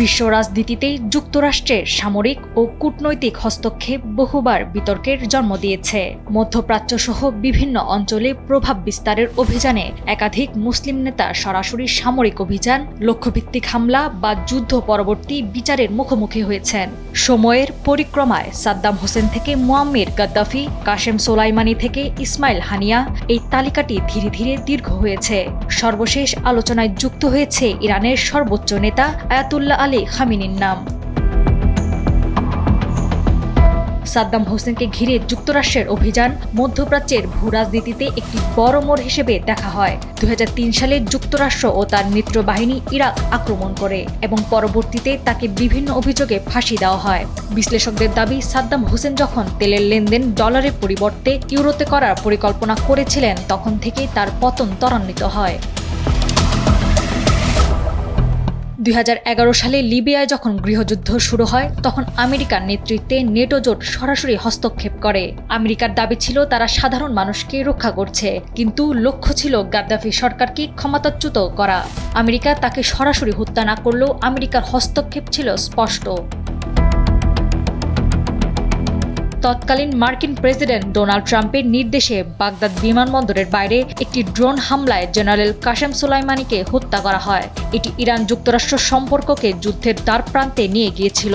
বিশ্ব রাজনীতিতে যুক্তরাষ্ট্রের সামরিক ও কূটনৈতিক হস্তক্ষেপ বহুবার বিতর্কের জন্ম দিয়েছে। মধ্যপ্রাচ্য সহ বিভিন্ন অঞ্চলে প্রভাব বিস্তারের অভিযানে একাধিক মুসলিম নেতা সরাসরি সামরিক অভিযান, লক্ষ্যভিত্তিক হামলা বা যুদ্ধ পরবর্তী বিচারের মুখোমুখি হয়েছেন। সময়ের পরিক্রমায় সাদ্দাম হোসেন থেকে মুয়াম্মার গাদ্দাফি, কাশেম সোলাইমানি থেকে ইসমাইল হানিয়া, এই তালিকাটি ধীরে ধীরে দীর্ঘ হয়েছে। সর্বশেষ আলোচনায় যুক্ত হয়েছে ইরানের সর্বোচ্চ নেতা আয়াতুল্লাহ আলী খামেনির নাম। সাদ্দাম হোসেনকে ঘিরে যুক্তরাষ্ট্রের অভিযান মধ্যপ্রাচ্যের ভূরাজনীতিতে একটি বড় মোড় হিসেবে দেখা হয়। 2003 সালে যুক্তরাষ্ট্র ও তার মিত্রবাহিনী ইরাক আক্রমণ করে এবং পরবর্তীতে তাকে বিভিন্ন অভিযোগে ফাঁসি দেওয়া হয়। বিশ্লেষকদের দাবি, সাদ্দাম হোসেন যখন তেলের লেনদেন ডলারের পরিবর্তে ইউরোতে করার পরিকল্পনা করেছিলেন, তখন থেকেই তার পতন ত্বরান্বিত হয়। 2011 সালে লিবিয়ায় যখন গৃহযুদ্ধ শুরু হয়, তখন আমেরিকার নেতৃত্বে নেটো জোট সরাসরি হস্তক্ষেপ করে। আমেরিকার দাবি ছিল তারা সাধারণ মানুষকে রক্ষা করছে, কিন্তু লক্ষ্য ছিল গাদ্দাফি সরকারকে ক্ষমতাচ্যুত করা। আমেরিকা তাকে সরাসরি হত্যা না করলেও আমেরিকার হস্তক্ষেপ ছিল স্পষ্ট। তৎকালীন মার্কিন প্রেসিডেন্ট ডোনাল্ড ট্রাম্পের নির্দেশে বাগদাদ বিমানবন্দরের বাইরে একটি ড্রোন হামলায় জেনারেল কাশেম সোলাইমানিকে হত্যা করা হয়। এটি ইরান যুক্তরাষ্ট্র সম্পর্ককে যুদ্ধের দ্বারপ্রান্তে নিয়ে গিয়েছিল।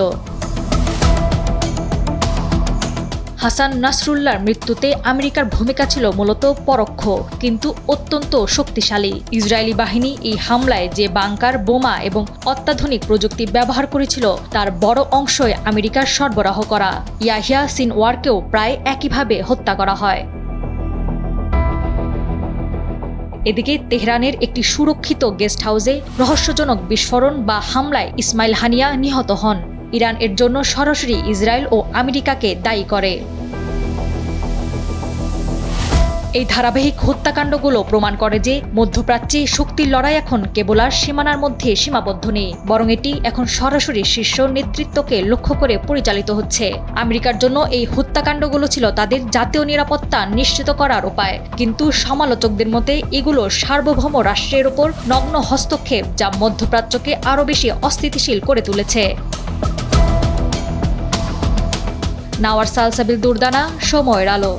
হাসান নাসরুল্লাহর মৃত্যুতে আমেরিকার ভূমিকা ছিল মূলত পরোক্ষ, কিন্তু অত্যন্ত শক্তিশালী। ইসরায়েলি বাহিনী এই হামলায় যে বাংকার, বোমা এবং অত্যাধুনিক প্রযুক্তি ব্যবহার করেছিল, তার বড় অংশই আমেরিকার সরবরাহ করা। ইয়াহিয়া সিনওয়ারকেও প্রায় একইভাবে হত্যা করা হয়। এদিকে তেহরানের একটি সুরক্ষিত গেস্ট হাউসে রহস্যজনক বিস্ফোরণ বা হামলায় ইসমাইল হানিয়া নিহত হন। ইরান এর জন্য সরাসরি ইসরায়েল ও আমেরিকাকে দায়ী করে। এই ধারাবাহিক হত্যাকাণ্ডগুলো প্রমাণ করে যে মধ্যপ্রাচ্যে শক্তির লড়াই এখন কেবল আর সীমানার মধ্যে সীমাবদ্ধ নেই, বরং এটি এখন সরাসরি শীর্ষ নেতৃত্বকে লক্ষ্য করে পরিচালিত হচ্ছে। আমেরিকার জন্য এই হত্যাকাণ্ডগুলো ছিল তাদের জাতীয় নিরাপত্তা নিশ্চিত করার উপায়, কিন্তু সমালোচকদের মতে এগুলো সার্বভৌম রাষ্ট্রের উপর নগ্ন হস্তক্ষেপ, যা মধ্যপ্রাচ্যকে আরও বেশি অস্থিতিশীল করে তুলেছে। নাওয়ার সালসাবিল দুরদানা, সময়ের আলো।